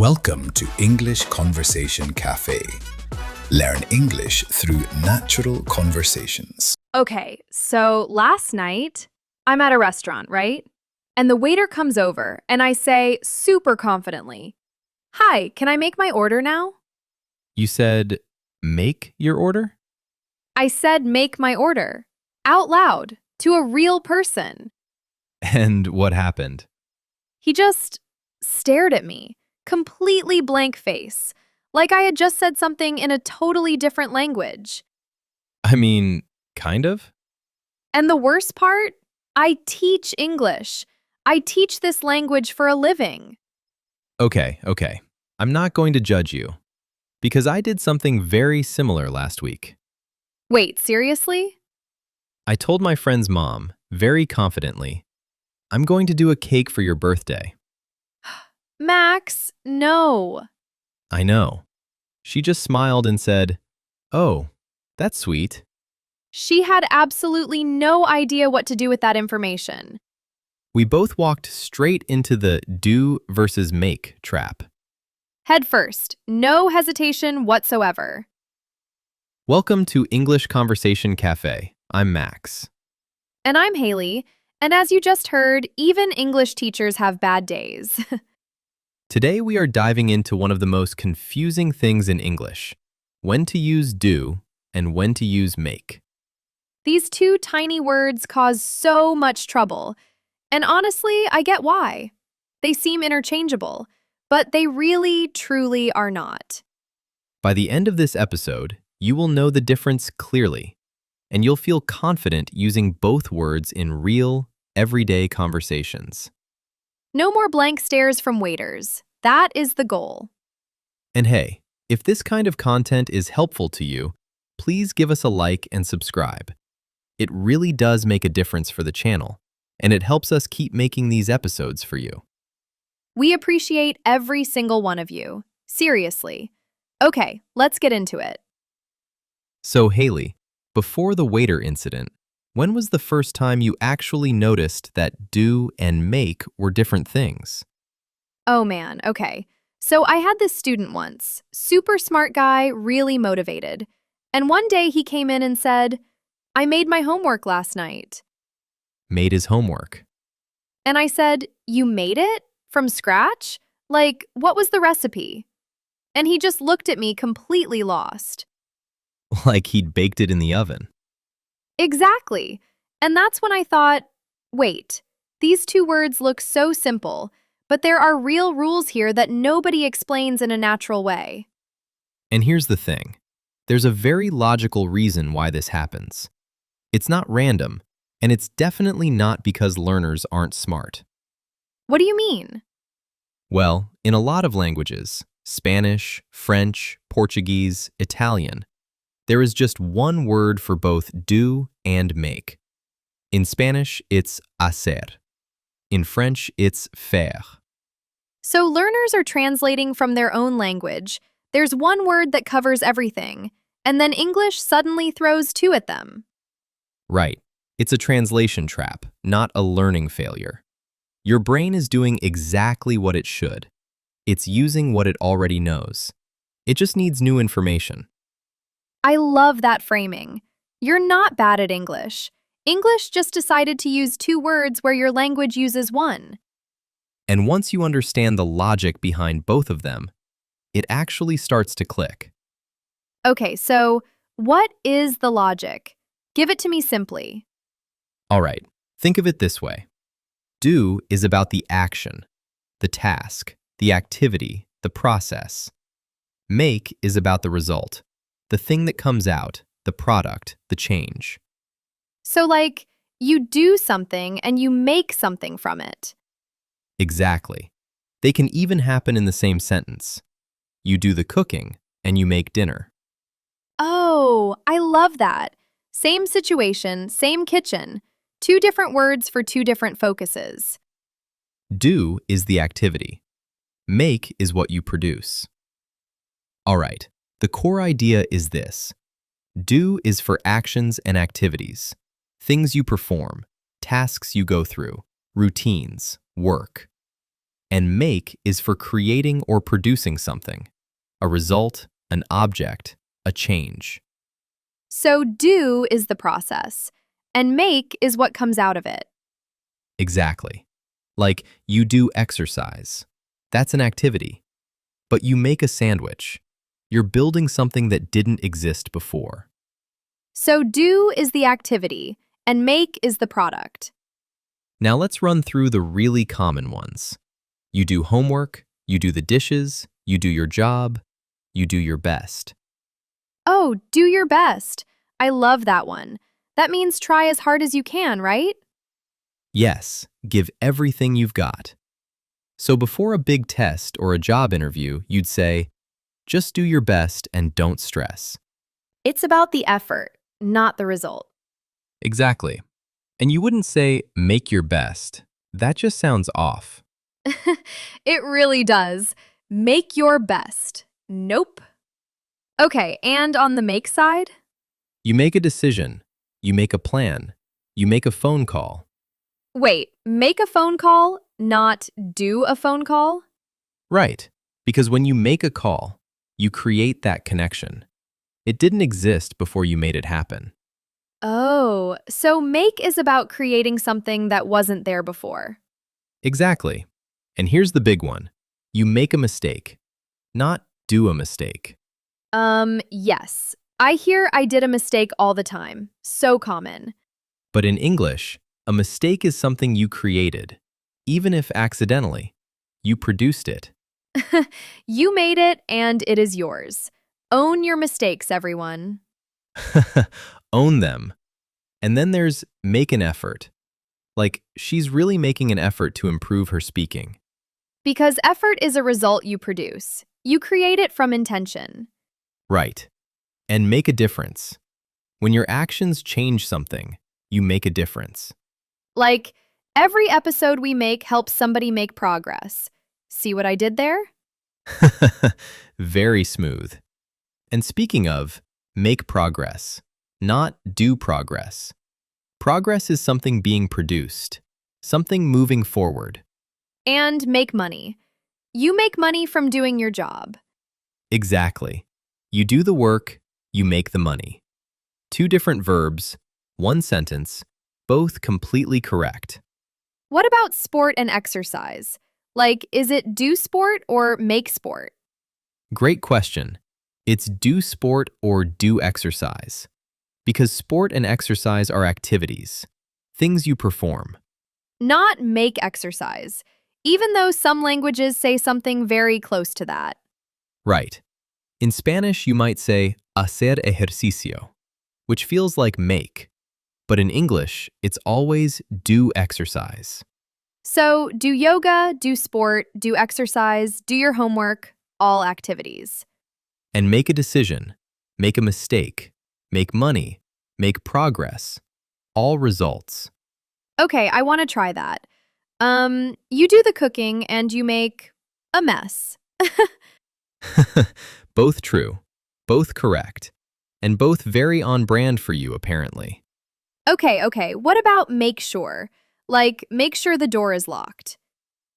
Welcome to English Conversation Café. Learn English through natural conversations. Okay, so last night, I'm at a restaurant, right? And the waiter comes over, and I say super confidently, "Hi, can I make my order now?" You said, make your order? I said make my order, out loud, to a real person. And what happened? He just stared at me, completely blank face, like I had just said something in a totally different language. I mean, kind of? And the worst part? I teach English. I teach this language for a living. Okay. I'm not going to judge you. Because I did something very similar last week. Wait, seriously? I told my friend's mom, very confidently, I'm going to do a cake for your birthday. Max, no. I know. She just smiled and said, oh, that's sweet. She had absolutely no idea what to do with that information. We both walked straight into the do versus make trap. Head first, no hesitation whatsoever. Welcome to English Conversation Café. I'm Max. And I'm Haley, and as you just heard, even English teachers have bad days. Today we are diving into one of the most confusing things in English, when to use do and when to use make. These two tiny words cause so much trouble, and honestly, I get why. They seem interchangeable, but they really, truly are not. By the end of this episode, you will know the difference clearly, and you'll feel confident using both words in real, everyday conversations. No more blank stares from waiters. That is the goal. And hey, if this kind of content is helpful to you, please give us a like and subscribe. It really does make a difference for the channel, and it helps us keep making these episodes for you. We appreciate every single one of you. Seriously. Okay, let's get into it. So Haley, before the waiter incident, when was the first time you actually noticed that do and make were different things? Oh man, okay. So I had this student once, super smart guy, really motivated. And one day he came in and said, "I made my homework last night." Made his homework. And I said, "You made it? From scratch? Like, what was the recipe?" And he just looked at me completely lost. Like he'd baked it in the oven. Exactly. And that's when I thought, wait, these two words look so simple, but there are real rules here that nobody explains in a natural way. And here's the thing. There's a very logical reason why this happens. It's not random, and it's definitely not because learners aren't smart. What do you mean? Well, in a lot of languages, Spanish, French, Portuguese, Italian, there is just one word for both do and make. In Spanish, it's hacer. In French, it's faire. So learners are translating from their own language. There's one word that covers everything, and then English suddenly throws two at them. Right. It's a translation trap, not a learning failure. Your brain is doing exactly what it should. It's using what it already knows. It just needs new information. I love that framing. You're not bad at English. English just decided to use two words where your language uses one. And once you understand the logic behind both of them, it actually starts to click. Okay, so what is the logic? Give it to me simply. All right, think of it this way. Do is about the action, the task, the activity, the process. Make is about the result, the thing that comes out, the product, the change. So like, you do something and you make something from it. Exactly. They can even happen in the same sentence. You do the cooking and you make dinner. Oh, I love that. Same situation, same kitchen. Two different words for two different focuses. Do is the activity. Make is what you produce. All right, the core idea is this. Do is for actions and activities, things you perform, tasks you go through, routines, work. And make is for creating or producing something, a result, an object, a change. So do is the process, and make is what comes out of it. Exactly. Like you do exercise. That's an activity. But you make a sandwich. You're building something that didn't exist before. So do is the activity, and make is the product. Now let's run through the really common ones. You do homework, you do the dishes, you do your job, you do your best. Oh, do your best. I love that one. That means try as hard as you can, right? Yes, give everything you've got. So before a big test or a job interview, you'd say, just do your best and don't stress. It's about the effort, not the result. Exactly. And you wouldn't say, make your best. That just sounds off. It really does. Make your best. Nope. Okay, and on the make side? You make a decision. You make a plan. You make a phone call. Wait, make a phone call, not do a phone call? Right. Because when you make a call, you create that connection. It didn't exist before you made it happen. Oh, so make is about creating something that wasn't there before. Exactly. And here's the big one. You make a mistake, not do a mistake. Yes. I hear I did a mistake all the time. So common. But in English, a mistake is something you created, even if accidentally. You produced it. You made it and it is yours. Own your mistakes, everyone. Own them. And then there's make an effort. Like, she's really making an effort to improve her speaking. Because effort is a result you produce. You create it from intention. Right. And make a difference. When your actions change something, you make a difference. Like, every episode we make helps somebody make progress. See what I did there? Very smooth. And speaking of, make progress, not do progress. Progress is something being produced, something moving forward. And make money. You make money from doing your job. Exactly. You do the work, you make the money. Two different verbs, one sentence, both completely correct. What about sport and exercise? Like, is it do sport or make sport? Great question. It's do sport or do exercise. Because sport and exercise are activities, things you perform. Not make exercise, even though some languages say something very close to that. Right. In Spanish, you might say hacer ejercicio, which feels like make. But in English, it's always do exercise. So, do yoga, do sport, do exercise, do your homework, all activities. And make a decision, make a mistake, make money, make progress. All results. Okay, I want to try that. You do the cooking and you make a mess. Both true, both correct, and both very on brand for you, apparently. Okay, what about make sure? Like, make sure the door is locked.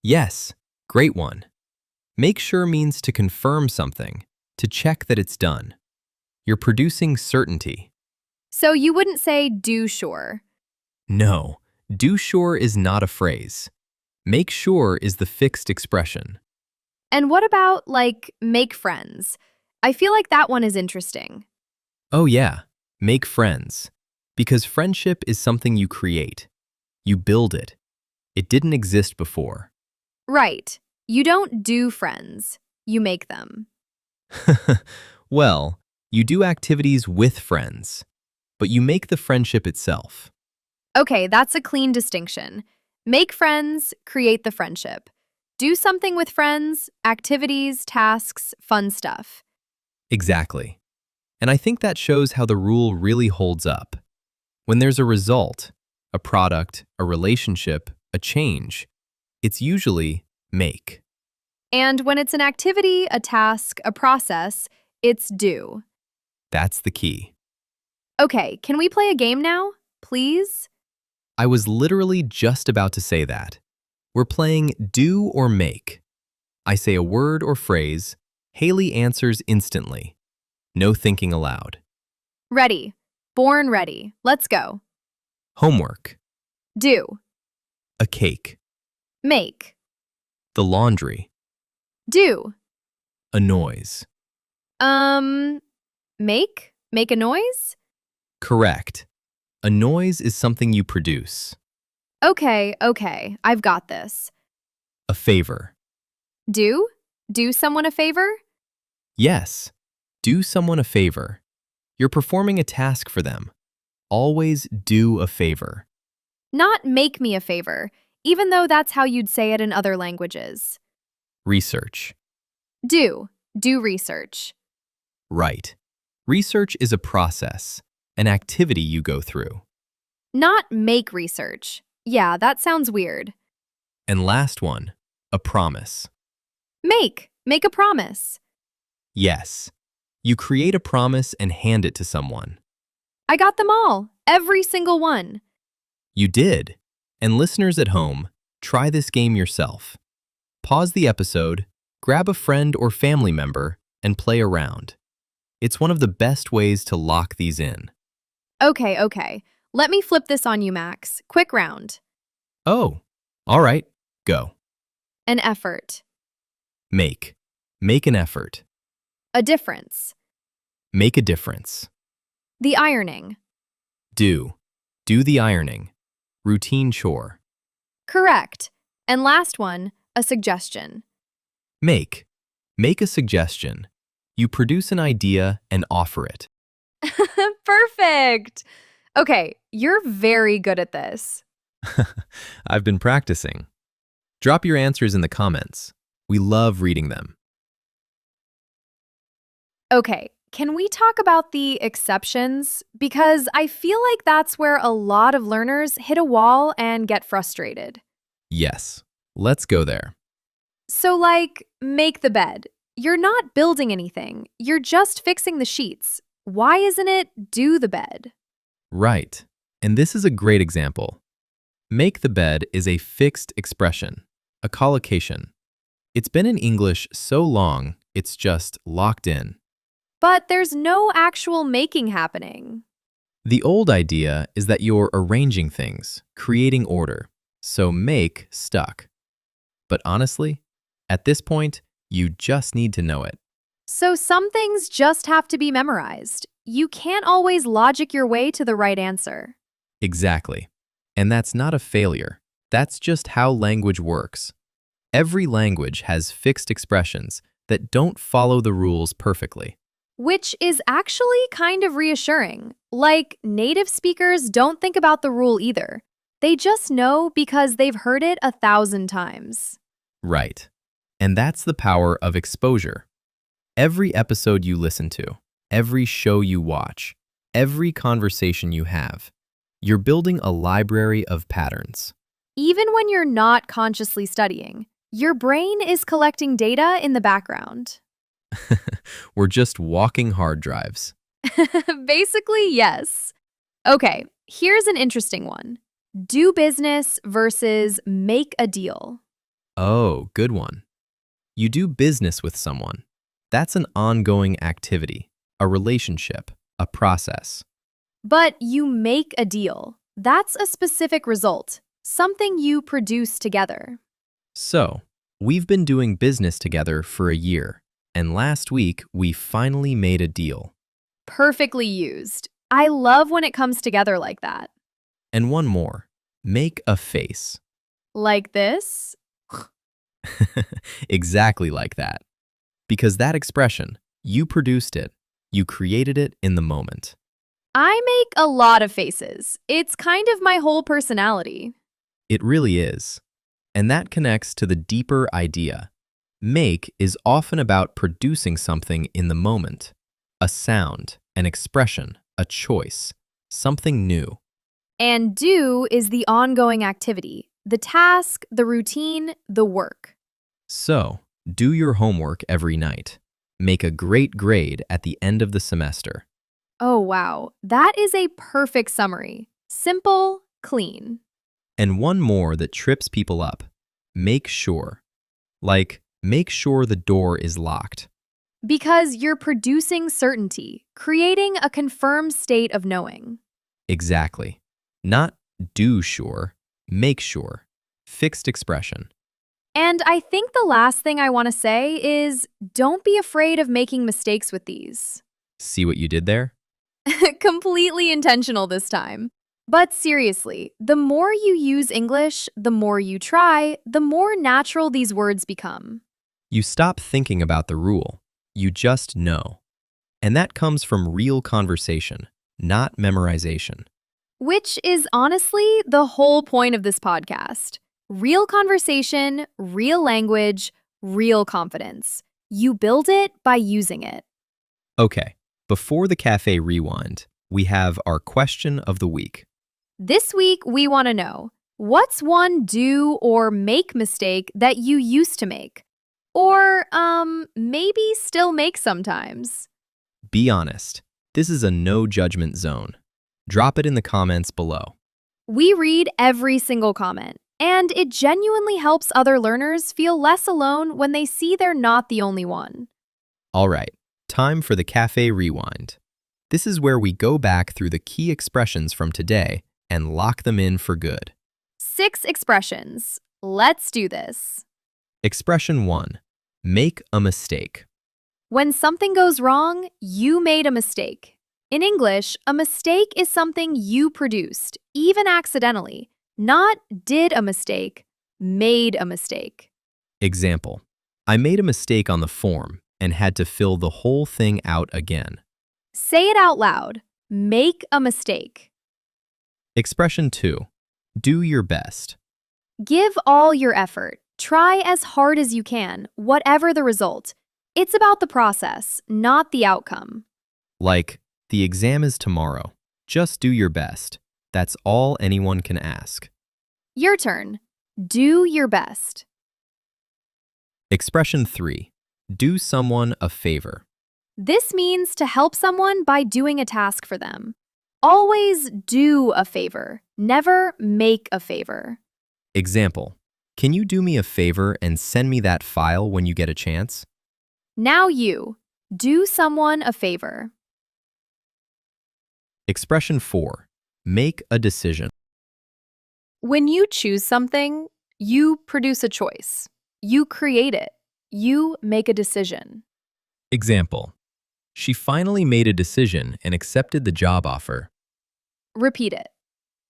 Yes, great one. Make sure means to confirm something, to check that it's done. You're producing certainty. So you wouldn't say do sure. No, do sure is not a phrase. Make sure is the fixed expression. And what about, like, make friends? I feel like that one is interesting. Oh yeah, make friends. Because friendship is something you create. You build it. It didn't exist before. Right. You don't do friends. You make them. Well, you do activities with friends, but you make the friendship itself. Okay, that's a clean distinction. Make friends, create the friendship. Do something with friends, activities, tasks, fun stuff. Exactly. And I think that shows how the rule really holds up. When there's a result, a product, a relationship, a change, it's usually make. And when it's an activity, a task, a process, it's do. That's the key. Okay, can we play a game now? Please? I was literally just about to say that. We're playing do or make. I say a word or phrase. Haley answers instantly. No thinking aloud. Ready. Born ready. Let's go. Homework. Do. A cake. Make. The laundry. Do. A noise. Make? Make a noise? Correct. A noise is something you produce. Okay, I've got this. A favor. Do? Do someone a favor? Yes. Do someone a favor. You're performing a task for them. Always do a favor. Not make me a favor, even though that's how you'd say it in other languages. Research. Do. Do research. Right. Research is a process, an activity you go through. Not make research. Yeah, that sounds weird. And last one, a promise. Make. Make a promise. Yes. You create a promise and hand it to someone. I got them all. Every single one. You did. And listeners at home, try this game yourself. Pause the episode, grab a friend or family member, and play around. It's one of the best ways to lock these in. Okay. Let me flip this on you, Max. Quick round. Oh, all right, go. An effort. Make. Make an effort. A difference. Make a difference. The ironing. Do. Do the ironing. Routine chore. Correct. And last one, a suggestion. Make. Make a suggestion. You produce an idea and offer it. Perfect. Okay, you're very good at this. I've been practicing. Drop your answers in the comments. We love reading them. Okay, can we talk about the exceptions? Because I feel like that's where a lot of learners hit a wall and get frustrated. Yes, let's go there. So, like, make the bed. You're not building anything. You're just fixing the sheets. Why isn't it do the bed? Right. And this is a great example. Make the bed is a fixed expression, a collocation. It's been in English so long, it's just locked in. But there's no actual making happening. The old idea is that you're arranging things, creating order, so make stuck. But honestly, at this point, you just need to know it. So some things just have to be memorized. You can't always logic your way to the right answer. Exactly. And that's not a failure. That's just how language works. Every language has fixed expressions that don't follow the rules perfectly. Which is actually kind of reassuring. Like, native speakers don't think about the rule either. They just know because they've heard it 1,000 times. Right. And that's the power of exposure. Every episode you listen to, every show you watch, every conversation you have, you're building a library of patterns. Even when you're not consciously studying, your brain is collecting data in the background. We're just walking hard drives. Basically, yes. Okay, here's an interesting one. Do business versus make a deal. Oh, good one. You do business with someone. That's an ongoing activity, a relationship, a process. But you make a deal. That's a specific result, something you produce together. So, we've been doing business together for a year, and last week we finally made a deal. Perfectly used. I love when it comes together like that. And one more, make a face. Like this? Exactly like that. Because that expression, you produced it, you created it in the moment. I make a lot of faces. It's kind of my whole personality. It really is. And that connects to the deeper idea. Make is often about producing something in the moment. A sound, an expression, a choice, something new. And do is the ongoing activity, the task, the routine, the work. So, do your homework every night. Make a great grade at the end of the semester. Oh, wow. That is a perfect summary. Simple, clean. And one more that trips people up. Make sure. Like, make sure the door is locked. Because you're producing certainty, creating a confirmed state of knowing. Exactly. Not do sure, make sure. Fixed expression. And I think the last thing I want to say is don't be afraid of making mistakes with these. See what you did there? Completely intentional this time. But seriously, the more you use English, the more you try, the more natural these words become. You stop thinking about the rule. You just know. And that comes from real conversation, not memorization. Which is honestly the whole point of this podcast. Real conversation, real language, real confidence. You build it by using it. Okay, before the cafe rewind, we have our question of the week. This week, we want to know, what's one do or make mistake that you used to make? Or, maybe still make sometimes? Be honest. This is a no judgment zone. Drop it in the comments below. We read every single comment, and it genuinely helps other learners feel less alone when they see they're not the only one. All right, time for the cafe rewind. This is where we go back through the key expressions from today and lock them in for good. 6 expressions. Let's do this. Expression 1. Make a mistake. When something goes wrong, you made a mistake. In English, a mistake is something you produced, even accidentally. Not did a mistake, made a mistake. Example. I made a mistake on the form and had to fill the whole thing out again. Say it out loud. Make a mistake. Expression 2. Do your best. Give all your effort. Try as hard as you can, whatever the result. It's about the process, not the outcome. Like, the exam is tomorrow. Just do your best. That's all anyone can ask. Your turn. Do your best. Expression 3. Do someone a favor. This means to help someone by doing a task for them. Always do a favor, never make a favor. Example. Can you do me a favor and send me that file when you get a chance? Now you. Do someone a favor. Expression 4. Make a decision. When you choose something, you produce a choice. You create it. You make a decision. Example. She finally made a decision and accepted the job offer. Repeat it.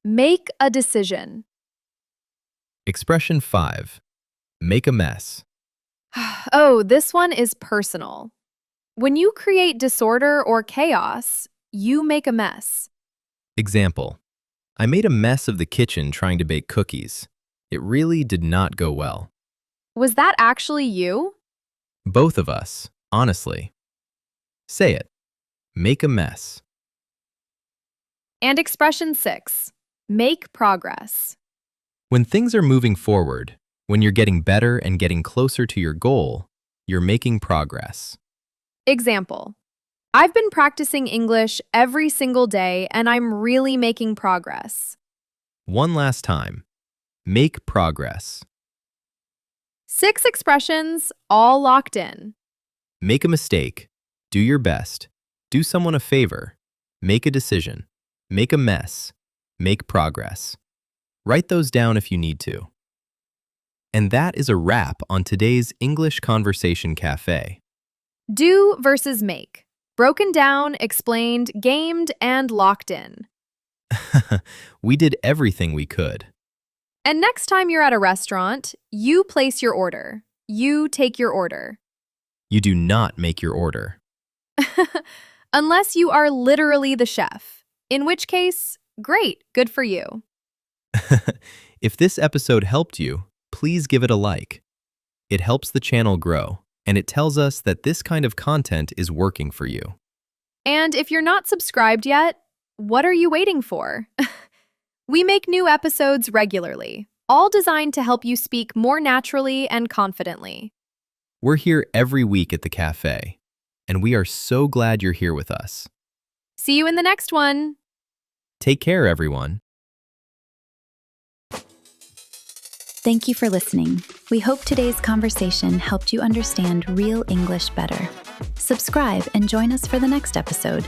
Make a decision. Expression 5. Make a mess. Oh, this one is personal. When you create disorder or chaos, you make a mess. Example. I made a mess of the kitchen trying to bake cookies. It really did not go well. Was that actually you? Both of us, honestly. Say it. Make a mess. And expression 6. Make progress. When things are moving forward, when you're getting better and getting closer to your goal, you're making progress. Example. I've been practicing English every single day and I'm really making progress. One last time. Make progress. 6 expressions, all locked in. Make a mistake. Do your best. Do someone a favor. Make a decision. Make a mess. Make progress. Write those down if you need to. And that is a wrap on today's English Conversation Café. Do versus make. Broken down, explained, gamed, and locked in. We did everything we could. And next time you're at a restaurant, you place your order. You take your order. You do not make your order. Unless you are literally the chef, in which case, great, good for you. If this episode helped you, please give it a like. It helps the channel grow, and it tells us that this kind of content is working for you. And if you're not subscribed yet, what are you waiting for? We make new episodes regularly, all designed to help you speak more naturally and confidently. We're here every week at the cafe, and we are so glad you're here with us. See you in the next one. Take care, everyone. Thank you for listening. We hope today's conversation helped you understand real English better. Subscribe and join us for the next episode.